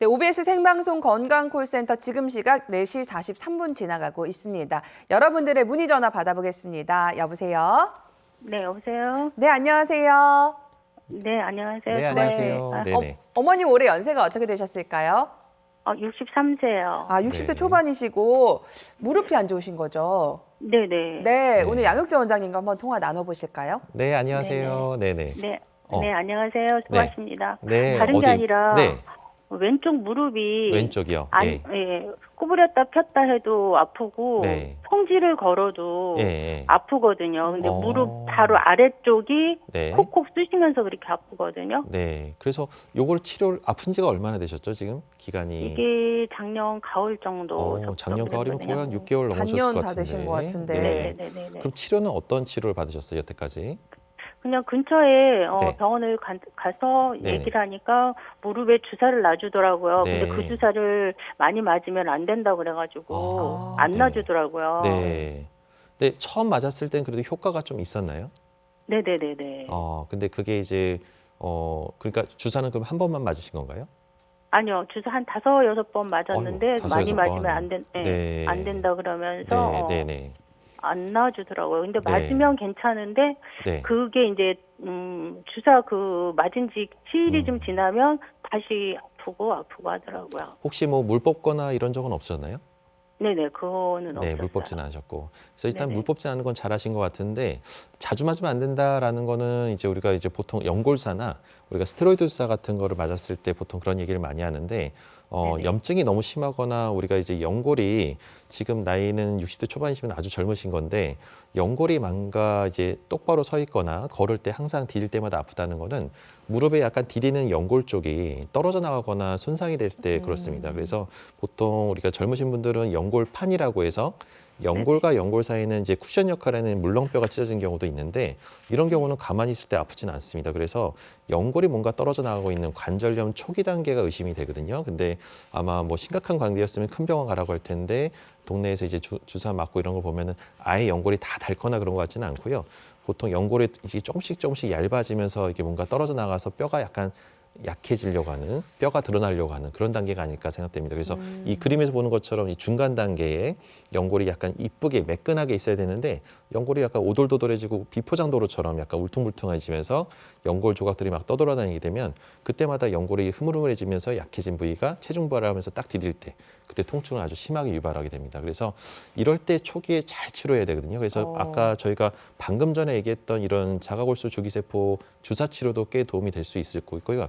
네, OBS 생방송 건강콜센터 지금 시각 4시 43분 지나가고 있습니다. 여러분들의 문의 전화 받아보겠습니다. 여보세요? 네, 여보세요? 네, 안녕하세요. 네, 안녕하세요. 네, 안녕하세요. 아, 네네. 어머님 올해 연세가 어떻게 되셨을까요? 63세요. 아, 60대 네. 초반이시고 무릎이 안 좋으신 거죠? 네네. 네, 오늘 양혁재 원장님과 한번 통화 나눠보실까요? 네, 안녕하세요. 네네. 네, 어. 네, 안녕하세요. 수고하십니다. 네, 다른 게 아니라 네, 왼쪽 무릎이 왼쪽이요. 예, 예. 구부렸다 폈다 해도 아프고 네. 성지를 걸어도 예, 예. 아프거든요. 근데 어. 무릎 바로 아래쪽이 네. 콕콕 쑤시면서 그렇게 아프거든요. 네. 그래서 요걸 치료 아픈 지가 얼마나 되셨죠, 지금? 기간이. 이게 작년 가을 정도 작년 가을이면 거의 한 됐거든요. 6개월 넘으셨을 반년 것 다 같은데. 되신 것 같은데. 네. 네네네. 그럼 치료는 어떤 치료를 받으셨어요, 여태까지? 그냥 근처에 네. 병원을 가서 네. 얘기를 하니까 무릎에 주사를 놔주더라고요. 네. 근데 그 주사를 많이 맞으면 안 된다고 그래가지고 아, 안 네. 놔주더라고요. 네. 네, 처음 맞았을 땐 그래도 효과가 좀 있었나요? 네네네네. 근데 그게 이제 그러니까 주사는 그럼 한 번만 맞으신 건가요? 아니요, 주사 한 5-6번 맞았는데 어휴, 5, 많이 6번. 맞으면 네. 안 된다 그러면서 네, 네, 네. 안 놔주더라고요. 근데 네. 맞으면 괜찮은데 네. 그게 이제 주사 맞은 지 7일이 좀 지나면 다시 아프고 하더라고요. 혹시 뭐 물 뽑거나 이런 적은 없으셨나요? 네네, 그거는 네, 없었어요. 물 뽑지는 않으셨고. 그래서 일단 네네. 물 뽑지 않는 건 잘하신 것 같은데 자주 맞으면 안 된다라는 거는 이제 우리가 이제 보통 연골사나 우리가 스테로이드 주사 같은 거를 맞았을 때 보통 그런 얘기를 많이 하는데 네네. 염증이 너무 심하거나 우리가 이제 연골이 지금 나이는 60대 초반이시면 아주 젊으신 건데 연골이 뭔가 이제 똑바로 서 있거나 걸을 때 항상 디딜 때마다 아프다는 거는 무릎에 약간 디디는 연골 쪽이 떨어져 나가거나 손상이 될 때 그렇습니다. 그래서 보통 우리가 젊으신 분들은 연골판이라고 해서 연골과 연골 사이는 이제 쿠션 역할을 하는 물렁뼈가 찢어진 경우도 있는데 이런 경우는 가만히 있을 때 아프지는 않습니다. 그래서 연골이 뭔가 떨어져 나가고 있는 관절염 초기 단계가 의심이 되거든요. 근데 아마 뭐 심각한 관계였으면 큰 병원 가라고 할 텐데 동네에서 이제 주사 맞고 이런 걸 보면은 아예 연골이 다 닳거나 그런 것 같지는 않고요. 보통 연골이 이제 조금씩 얇아지면서 이게 뭔가 떨어져 나가서 뼈가 약간 약해지려고 하는, 뼈가 드러나려고 하는 그런 단계가 아닐까 생각됩니다. 그래서 이 그림에서 보는 것처럼 이 중간 단계에 연골이 약간 이쁘게 매끈하게 있어야 되는데 연골이 약간 오돌도돌해지고 비포장도로처럼 약간 울퉁불퉁해지면서 연골 조각들이 막 떠돌아다니게 되면 그때마다 연골이 흐물흐물해지면서 약해진 부위가 체중 부하하면서 딱 디딜 때 그때 통증을 아주 심하게 유발하게 됩니다. 그래서 이럴 때 초기에 잘 치료해야 되거든요. 그래서 아까 저희가 방금 전에 얘기했던 이런 자가골수 주기세포 주사 치료도 꽤 도움이 될 수 있을 거고요.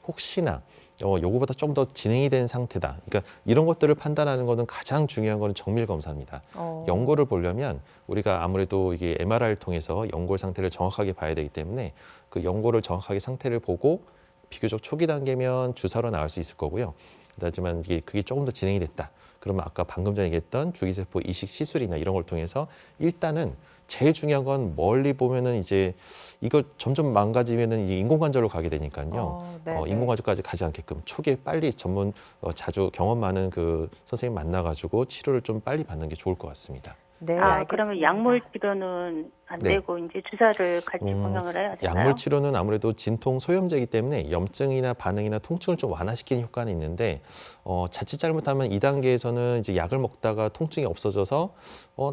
혹시나 요거보다 좀 더 진행이 된 상태다. 그러니까 이런 것들을 판단하는 거는 가장 중요한 거는 정밀 검사입니다. 연골을 보려면 우리가 아무래도 이게 MRI를 통해서 연골 상태를 정확하게 봐야 되기 때문에 그 연골을 정확하게 상태를 보고 비교적 초기 단계면 주사로 나올 수 있을 거고요. 하지만 그게 조금 더 진행이 됐다. 그러면 아까 방금 전에 얘기했던 주기세포 이식 시술이나 이런 걸 통해서 일단은 제일 중요한 건 멀리 보면은 이제 이거 점점 망가지면은 이제 인공관절로 가게 되니까요. 인공관절까지 가지 않게끔 초기에 빨리 전문 자주 경험 많은 그 선생님 만나가지고 치료를 좀 빨리 받는 게 좋을 것 같습니다. 네, 알겠습니다. 그러면 약물 치료는 안 네. 되고 이제 주사를 같이 병행을 해야 되나요? 약물 치료는 아무래도 진통 소염제이기 때문에 염증이나 반응이나 통증을 좀 완화시키는 효과는 있는데 자칫 잘못하면 2단계에서는 이제 약을 먹다가 통증이 없어져서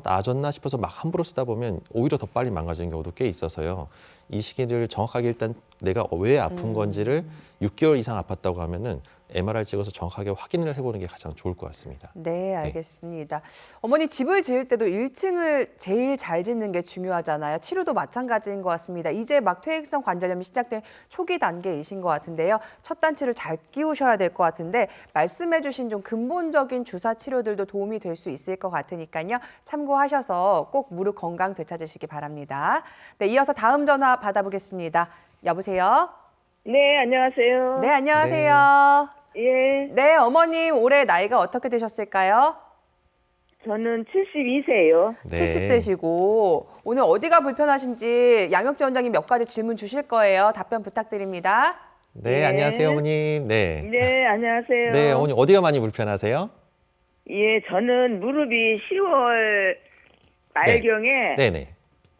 나아졌나 싶어서 막 함부로 쓰다 보면 오히려 더 빨리 망가지는 경우도 꽤 있어서요. 이 시기를 정확하게 일단 내가 왜 아픈 건지를 6개월 이상 아팠다고 하면은 MRI 찍어서 정확하게 확인을 해보는 게 가장 좋을 것 같습니다. 네, 알겠습니다. 어머니 집을 지을 때도 1층을 제일 잘 짓는 게 중요하잖아요. 치료도 마찬가지인 것 같습니다. 이제 막 퇴행성 관절염이 시작된 초기 단계이신 것 같은데요. 첫 단치를 잘 끼우셔야 될 것 같은데 말씀해 주신 좀 근본적인 주사 치료들도 도움이 될 수 있을 것 같으니까요. 참고하셔서 꼭 무릎 건강 되찾으시기 바랍니다. 네, 이어서 다음 전화 받아보겠습니다. 여보세요? 네, 안녕하세요. 네, 안녕하세요. 예, 네, 어머님 올해 나이가 어떻게 되셨을까요? 저는 72세요. 네. 70대시고 오늘 어디가 불편하신지 양혁재 원장님 몇 가지 질문 주실 거예요. 답변 부탁드립니다. 네, 네. 안녕하세요, 어머님. 네. 네, 안녕하세요. 네, 어머님 어디가 많이 불편하세요? 예, 저는 무릎이 10월 말경에 네네.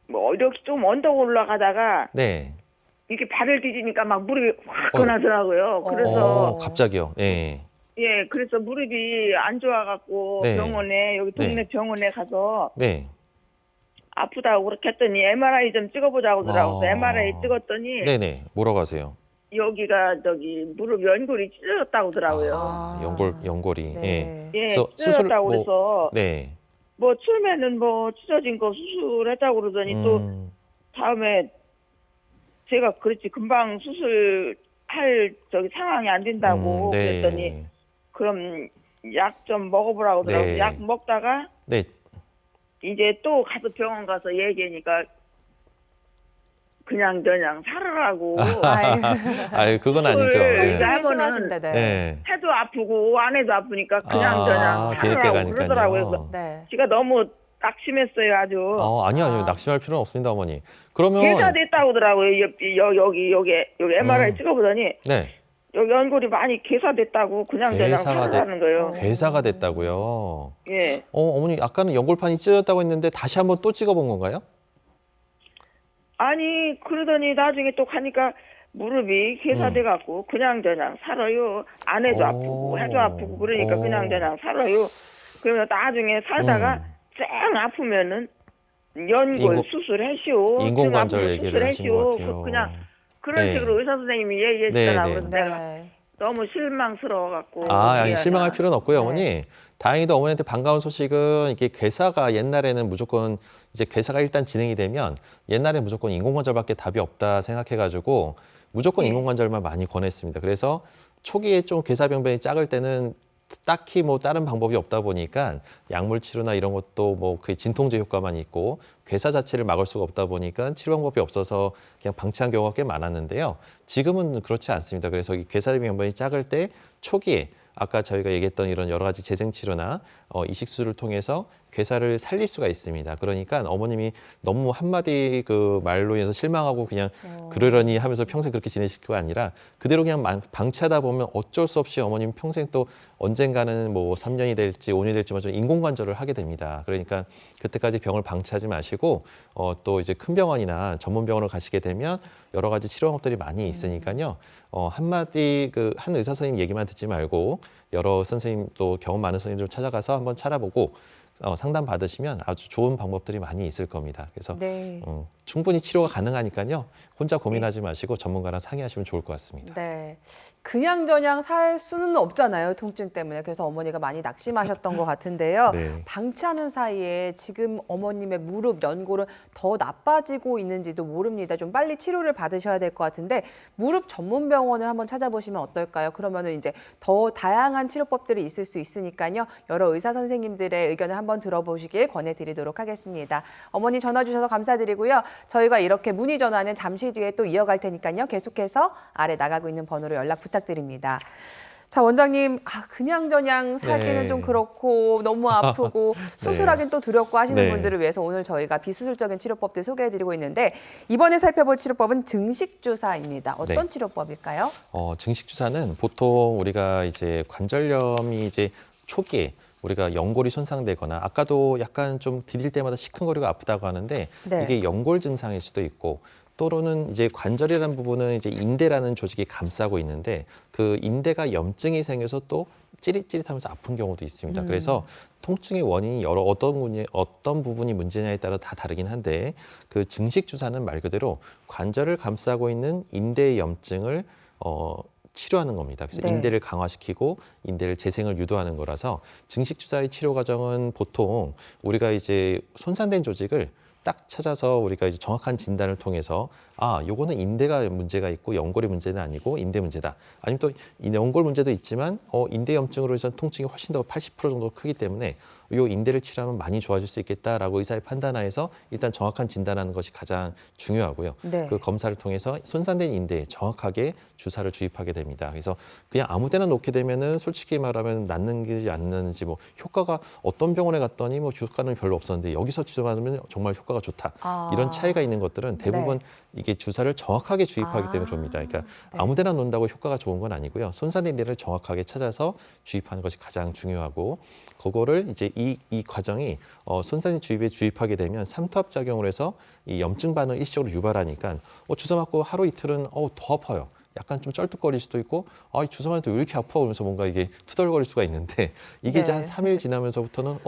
뭐 이렇게 좀 언덕 올라가다가 네. 이렇게 발을 디디니까 막 무릎이 확 어. 건하더라고요. 그래서 갑자기요. 네. 예, 그래서 무릎이 안 좋아갖고 네. 병원에, 여기 동네 네. 병원에 가서 네. 아프다고 그렇게 했더니 MRI 좀 찍어보자고 하더라고요. 아. MRI 찍었더니 네네. 뭐라고 하세요? 여기가 저기 무릎 연골이 찢어졌다고 하더라고요. 아, 연골이. 예. 네. 예, 그래서 찢어졌다고 수술, 그래서 네. 뭐 처음에는 뭐 찢어진 거 수술했다고 그러더니 또 다음에 제가 그렇지 금방 수술할 저기 상황이 안 된다고 네. 그랬더니 그럼 약 좀 먹어보라고 하더라고요. 네. 약 먹다가 네. 이제 또 가서 병원 가서 얘기하니까 그냥 살으라고 아유, 아유, 그건 아니죠. 그걸 네. 이제 통증이 심하신데, 네. 네. 해도 아프고 안 해도 아프니까 그냥 뒤늦게 살으라고 가니까요. 그러더라고요. 그래서 네. 제가 너무 낙심했어요 아주. 아니요. 아. 낙심할 필요는 없습니다, 어머니. 그러면 괴사됐다고 하더라고요. 여기 MRI 찍어보더니 네. 여기 연골이 많이 괴사됐다고 그냥 괴사가 살으라는 거예요. 괴사가 됐다고요. 예. 어머니 아까는 연골판이 찢어졌다고 했는데 다시 한번 또 찍어본 건가요? 아니 그러더니 나중에 또 가니까 무릎이 괴사돼갖고 그냥 살아요. 안 해도 오. 아프고 해도 아프고 그러니까 오. 그냥 살아요. 그러면 나중에 살다가 쌩 아프면은 연골 수술하시오. 인공관절 쌩 얘기를 하신 것 같아요. 그냥 그런 네. 식으로 의사 선생님이 얘기했잖아. 네, 그래서 네. 내가 네. 너무 실망스러워갖고. 아니, 예. 실망할 필요는 없고요, 네. 어머니. 다행히도 어머니한테 반가운 소식은 이게 괴사가 옛날에는 무조건 이제 괴사가 일단 진행이 되면 옛날에 무조건 인공관절밖에 답이 없다 생각해가지고 무조건 네. 인공관절만 많이 권했습니다. 그래서 초기에 좀 괴사병변이 작을 때는 딱히 뭐 다른 방법이 없다 보니까 약물 치료나 이런 것도 뭐 그 진통제 효과만 있고 괴사 자체를 막을 수가 없다 보니까 치료 방법이 없어서 그냥 방치한 경우가 꽤 많았는데요. 지금은 그렇지 않습니다. 그래서 이 괴사병변이 작을 때 초기에 아까 저희가 얘기했던 이런 여러 가지 재생 치료나 이식술을 통해서 괴사를 살릴 수가 있습니다. 그러니까 어머님이 너무 한마디 그 말로 인해서 실망하고 그냥 그러려니 하면서 평생 그렇게 지내실 거 아니라 그대로 그냥 방치하다 보면 어쩔 수 없이 어머님 평생 또 언젠가는 뭐 3년이 될지 5년이 될지만 좀 인공관절을 하게 됩니다. 그러니까 그때까지 병을 방치하지 마시고 또 이제 큰 병원이나 전문 병원을 가시게 되면 여러 가지 치료 방법들이 많이 있으니까요. 한마디 그 한 의사 선생님 얘기만 듣지 말고 여러 선생님 또 경험 많은 선생님들 찾아가서 한번 찾아보고 상담 받으시면 아주 좋은 방법들이 많이 있을 겁니다. 그래서 네. 충분히 치료가 가능하니까요. 혼자 고민하지 마시고 전문가랑 상의하시면 좋을 것 같습니다. 네. 그냥저냥 살 수는 없잖아요. 통증 때문에. 그래서 어머니가 많이 낙심하셨던 것 같은데요. 네. 방치하는 사이에 지금 어머님의 무릎, 연골은 더 나빠지고 있는지도 모릅니다. 좀 빨리 치료를 받으셔야 될 것 같은데 무릎 전문 병원을 한번 찾아보시면 어떨까요? 그러면은 이제 더 다양한 치료법들이 있을 수 있으니까요. 여러 의사 선생님들의 의견을 한번 들어보시길 권해드리도록 하겠습니다. 어머니 전화 주셔서 감사드리고요. 저희가 이렇게 문의 전화는 잠시 뒤에 또 이어갈 테니까요. 계속해서 아래 나가고 있는 번호로 연락 부탁드립니다. 자, 원장님, 그냥저냥 살기는 네. 좀 그렇고 너무 아프고 수술하긴 또 두렵고 하시는 네. 분들을 위해서 오늘 저희가 비수술적인 치료법들 소개해드리고 있는데 이번에 살펴볼 치료법은 증식주사입니다. 어떤 네. 치료법일까요? 증식주사는 보통 우리가 이제 관절염이 이제 초기에 우리가 연골이 손상되거나 아까도 약간 좀 디딜 때마다 시큰거리고 아프다고 하는데 네. 이게 연골 증상일 수도 있고 또는 이제 관절이라는 부분은 이제 인대라는 조직이 감싸고 있는데 그 인대가 염증이 생겨서 또 찌릿찌릿하면서 아픈 경우도 있습니다. 그래서 통증의 원인이 어떤 부분이 문제냐에 따라 다 다르긴 한데 그 증식 주사는 말 그대로 관절을 감싸고 있는 인대의 염증을 치료하는 겁니다. 그래서 네. 인대를 강화시키고 인대를 재생을 유도하는 거라서 증식 주사의 치료 과정은 보통 우리가 이제 손상된 조직을 딱 찾아서 우리가 이제 정확한 진단을 통해서 요거는 인대가 문제가 있고 연골의 문제는 아니고 인대 문제다. 아니면 또 연골 문제도 있지만 인대 염증으로 해서 통증이 훨씬 더 80% 정도 크기 때문에 요 인대를 치료하면 많이 좋아질 수 있겠다라고 의사의 판단하에서 일단 정확한 진단하는 것이 가장 중요하고요. 네. 그 검사를 통해서 손상된 인대에 정확하게 주사를 주입하게 됩니다. 그래서 그냥 아무 데나 놓게 되면은 솔직히 말하면 낫는지 안 낫는지 뭐 효과가 어떤 병원에 갔더니 뭐 효과는 별로 없었는데 여기서 치료받으면 정말 효과가 좋다. 이런 차이가 있는 것들은 대부분 이게 주사를 정확하게 주입하기 때문에 그럽니다. 그러니까 아무 데나 놓는다고 효과가 좋은 건 아니고요. 손상된 데를 정확하게 찾아서 주입하는 것이 가장 중요하고 그거를 이제 이 과정이 손상된 주입에 주입하게 되면 삼투압 작용을 해서 이 염증 반응을 일시적으로 유발하니까 주사 맞고 하루 이틀은 더 아파요. 약간 좀 쩔뚝거릴 수도 있고 이 주사만 해도 왜 이렇게 아파 그러면서 뭔가 이게 투덜거릴 수가 있는데 이게 이제 네. 한 3일 지나면서부터는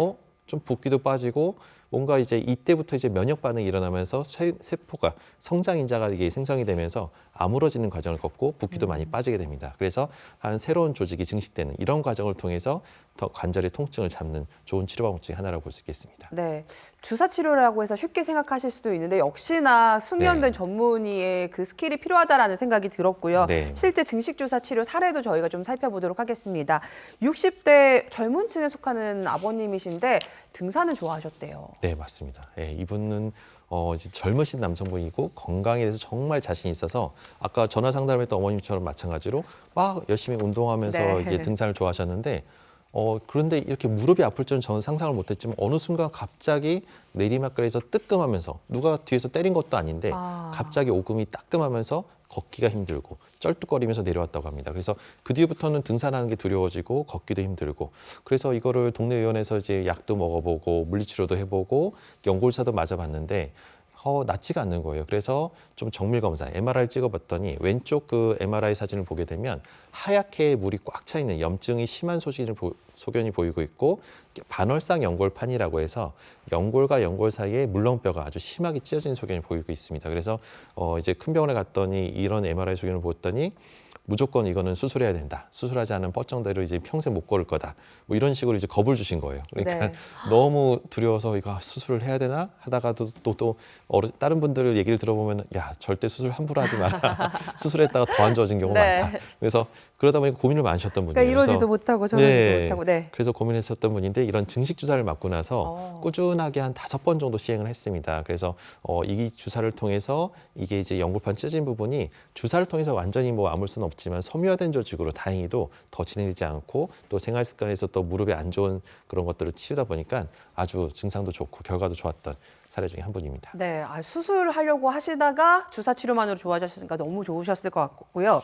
좀 붓기도 빠지고 뭔가 이제 이때부터 이제 면역 반응이 일어나면서 세포가 성장 인자가 이게 생성이 되면서 아물어지는 과정을 겪고 붓기도 많이 빠지게 됩니다. 그래서 한 새로운 조직이 증식되는 이런 과정을 통해서 더 관절의 통증을 잡는 좋은 치료 방법 중에 하나라고 볼 수 있겠습니다. 네, 주사 치료라고 해서 쉽게 생각하실 수도 있는데 역시나 숙련된 네. 전문의의 그 스킬이 필요하다라는 생각이 들었고요. 네. 실제 증식 주사 치료 사례도 저희가 좀 살펴보도록 하겠습니다. 60대 젊은 층에 속하는 아버님이신데 등산을 좋아하셨대요. 네, 맞습니다. 예, 이분은 이제 젊으신 남성분이고 건강에 대해서 정말 자신이 있어서 아까 전화 상담했던 어머님처럼 마찬가지로 막 열심히 운동하면서 네. 이제 등산을 좋아하셨는데 그런데 이렇게 무릎이 아플 줄은 저는 상상을 못했지만 어느 순간 갑자기 내리막길에서 뜨끔하면서 누가 뒤에서 때린 것도 아닌데 갑자기 오금이 따끔하면서 걷기가 힘들고 쩔뚝거리면서 내려왔다고 합니다. 그래서 그 뒤부터는 등산하는 게 두려워지고 걷기도 힘들고 그래서 이거를 동네 의원에서 이제 약도 먹어보고 물리치료도 해보고 연골사도 맞아봤는데 낫지가 않는 거예요. 그래서 좀 정밀 검사, MRI 찍어봤더니 왼쪽 그 MRI 사진을 보게 되면 하얗게 물이 꽉 차 있는 염증이 심한 소견이 보이고 있고 반월상 연골판이라고 해서 연골과 연골 사이에 물렁뼈가 아주 심하게 찢어진 소견이 보이고 있습니다. 그래서 이제 큰 병원에 갔더니 이런 MRI 소견을 보았더니 무조건 이거는 수술해야 된다. 수술하지 않은 뻗정대로 이제 평생 못 걸을 거다. 뭐 이런 식으로 이제 겁을 주신 거예요. 그러니까 네. 너무 두려워서 이거 수술을 해야 되나 하다가도 또 다른 분들 얘기를 들어보면 야 절대 수술 함부로 하지 마라. 수술했다가 더 안 좋아진 경우가 네. 많다. 그래서 그러다 보니까 고민을 많으셨던 분이에요. 그러니까 이러지도 그래서 못하고 저러지도 네. 못하고. 네. 그래서 고민했었던 분인데 이런 증식 주사를 맞고 나서 꾸준하게 한 5번 정도 시행을 했습니다. 그래서 이 주사를 통해서 이게 이제 연골판 찢어진 부분이 주사를 통해서 완전히 뭐 아물 수는 없지만 섬유화된 조직으로 다행히도 더 진행되지 않고 또 생활 습관에서 또 무릎에 안 좋은 그런 것들을 치우다 보니까 아주 증상도 좋고 결과도 좋았던 사례 중에 한 분입니다. 네, 수술하려고 하시다가 주사 치료만으로 좋아졌으니까 너무 좋으셨을 것 같고요.